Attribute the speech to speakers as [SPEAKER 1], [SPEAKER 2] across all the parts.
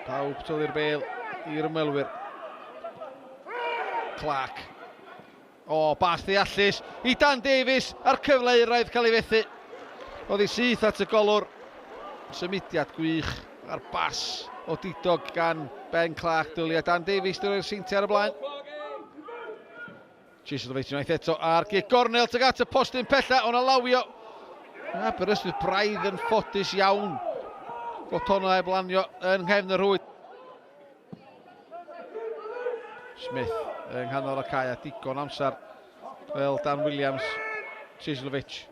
[SPEAKER 1] Pawb tylu'r bêl i'r ymwelwyr. Clark. O, bas ddeallus i Dan Davies ar cyfle uraidd cael ei fethu. Oedd hi syth at y golwr. Symudiad gwych ar bas o didog gan Ben Clark. Dylia Dan Davies dyr i'r Seintiau ar y blaen. Cieślewicz wnaeth eto ar gig gornel tuag at y postyn pella, o'na lawio. Aberystwyth braidd yn ffodus iawn fod hwnna ei blanio yn nghefn y rhwyd. Smith yng nghanol y cae a digon amser fel Dan Williams. Cieślewicz,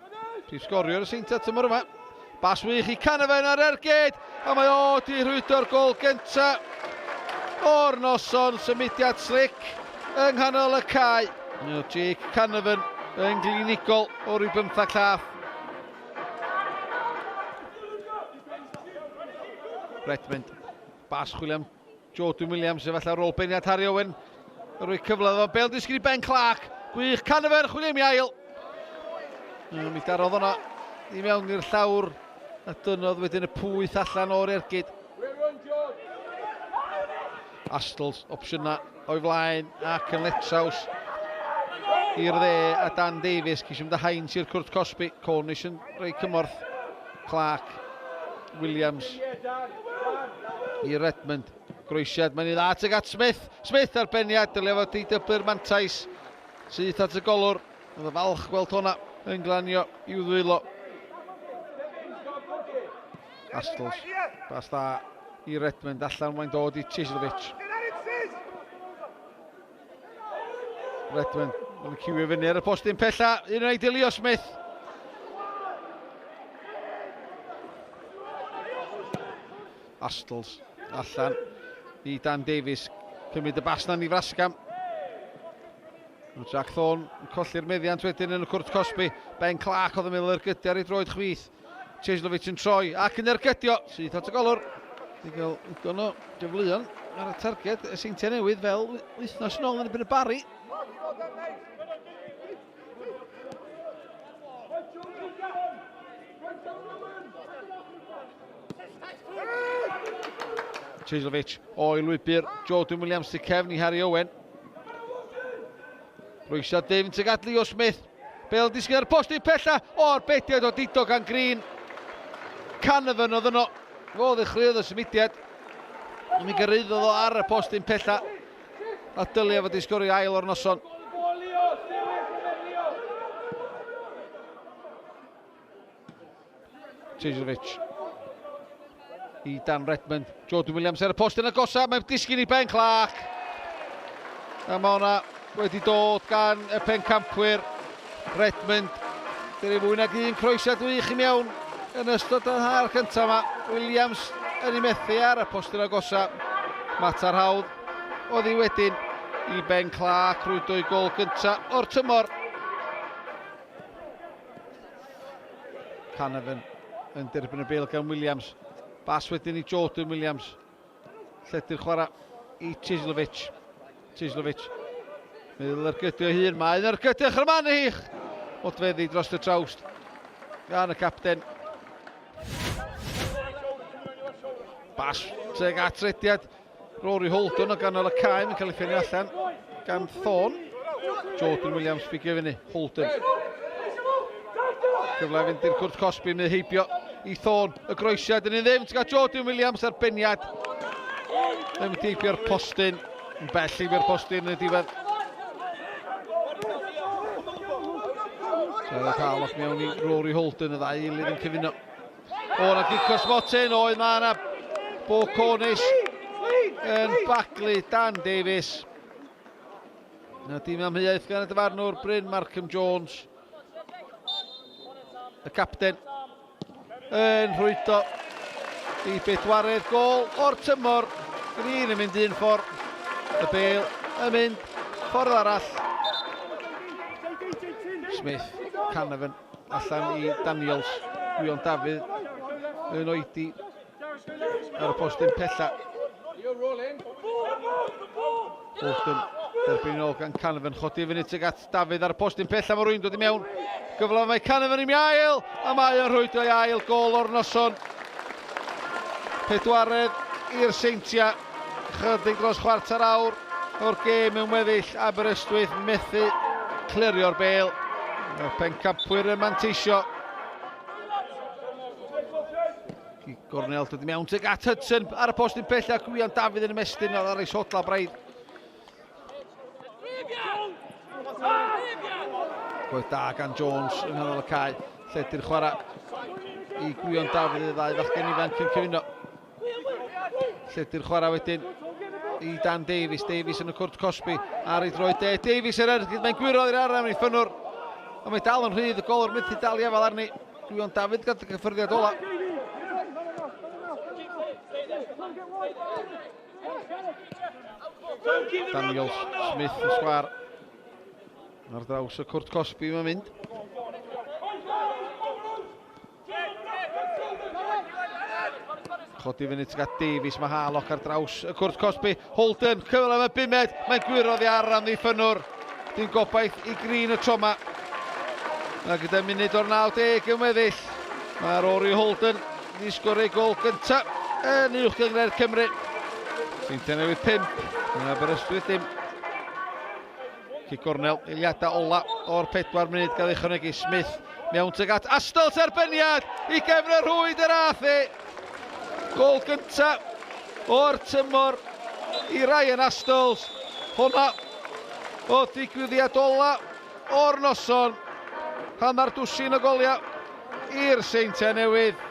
[SPEAKER 1] prif sgoriwr y Seintiau tymor yma. Bas wych i Canavan ar ergyd, a mae o di rhwydo'r gol gynta o'r noson. Symudiad slic yng nghanol y cae. Jake Canavan yn glinigol o ryw 15 llath. Redmond, bas chwilio am Jordan Williams efallai ar ôl beirniad Harry Owen. Rwy cyfle efo bêl disgyn i Ben Clark. Gwych Canavan chwilio am i ail. Mi darodd hwnna i mewn i'r llawr a dynodd wedyn y pwyth allan o'r ergyd. Astles, opsiynna o'i flaen ac yn letraws i'r dde a Dan Davies cis ymda hains i'r cwrt Cosby. Cornish yn rhoi cymorth. Clark, Williams i Redmond. Groesiad, mae'n i dda tuag at Smith. Smith ar beniad, dylia fod i dyblu'r mantais syth at y golwr. Oedd y falch gweld hwnna yn glanio i'w ddwylo. Astles, bas dda i Redmond, allan mae'n dod i Cieślewicz. Redmond yn ciwio fyny ar y postyn pella, un o'i dilio Smith. Astles allan i Dan Davies, cymryd y basnan i Frascam. Jack Thorne yn colli'r meddiant wedyn yn y cwrt Cosby. Ben Clark oedd yn meddwl ergydio ar ei droed chwith. Cieślewicz yn troi ac yn ergydio, sydd at y golwr. I gael ugon o gyfleon ar y targed y Seintiau Newydd fel wythnos yn ôl yn ebyn y Bari. Cieślewicz o'i lwybr, Jordan Williams tu cefn i Harry Owen. Rwysiad David tuag at Leo Smith. Bêl disgyn ar y postyn pella o'r bediad o didog gan Green. Canavan oedd yno. Fo ddechreuodd y symudiad. Mi gyrraeddodd o ar y postyn pella. A dylia fod i sgorio ail o'r noson. Cieślewicz i Dan Redmond. Jordan Williams ar y postyn agosa. Mae'n disgyn i Ben Clark. A mae hwnna wedi dod gan y pencampwyr Redmond. Dyna mwy nag un croesiad wych i mewn yn ystod y haar cyntaf yma. Williams yn ei methu ar y postyn agosa. Matar hawdd oedd hi wedyn i Ben Clark rwydo i gol gyntaf o'r tymor. Canavan yn derbyn y bêl gan Williams. Bas wedyn i Jordan Williams. Lledu'r chwarae i Cieślewicz. Cieślewicz. Meddwl ergydio hun. Mae'n ergydio chryman y hych. Odfeddi dros y trawst. Gan y capten. Bas teg atrediad. Rory Holden o ganol y cae. Mae'n cael ei ffenni allan gan Thorne. Jordan Williams bigio fyny. Holden. Cyfle fynd i'r cwrt Cosby, mynd heibio i Thorne. Y groesiad yn ei ddim, ti'n cael Jordan Williams ar beniad. Mynd heibio'r postyn, yn bell heibio'r postyn yn y diwedd. Sa'n cael off mewn i Rory Holden, y ddau eilydd yn cyfuno. O, na gicos motyn, oedd ma' na Bo Cornish yn baglu Dan Davies. Na dim amheuaeth gan y dyfarnwr Bryn Markham Jones. Y capten yn rhwydo i bedwaredd gol o'r tymor. Green yn mynd un ffordd, y bêl yn mynd ffordd arall. Smith, Canavan, allan i Daniels, Gwion Dafydd yn oedi ar y postyn pella. Holden, derbyn ôl gan Canavan, chodi fyny tuag at Dafydd ar y postyn pella. Mae rwy'n dod i mewn. Gyfle mae Canavan i mi ail, a mae o'n rhwydo i ail gol o'r noson. Pedwaredd i'r Seintiau. Chydig dros chwarter awr o'r gêm yn weddill. Aberystwyth methu clirio'r bêl. Pencampwyr yn manteisio. Gornel dod i mewn tuag at Hudson ar y postyn pellach. Ryan Dafydd yn ymestyn oedd ar ei sotla braidd. Gwaith da gan Jones yng nghanol y cae. Lledu'r chwarae i Ryan Dafydd, y ddau fachgen ifanc yn cyfuno. Lledu'r chwarae wedyn i Dan Davies. Davies yn y cwrt Cosby ar ei droed de. Davies yr ergydd, mae'n gwirodd i'r araf i ffynwr. Ond mae dal yn rhydd, y golwr methu dal i afel arni. Ryan Dafydd gan y cyffyrddiad ola. Daniel Smith y sgwar ar draws y cwrt Cosby mae'n mynd. Chodi fyny tuag at Davies, mae Harlock ar draws y cwrt Cosby. Holden, cyfle am y bumed, mae'n gwirodd i arram i ffynwr. Dim gobaith i grin y troma. A gyda munud o'r 90 yn weddill, mae Rory Holden wedi sgorio ei gol gyntaf yn uwch gyngred Cymru. Seintiau Newydd 5, yn Aberystwyth dim. Cic gornel, eiliadau ola o'r 4 munud gael ei chynegu. Smith mewn tuag at Astles erbeniad i gefn y rhwyd yr athu. Gol gyntaf o'r tymor i Ryan Astles. Hwna o ddigwyddiad ola o'r noson. Hanner dwsin o goliau i'r Seintiau Newydd.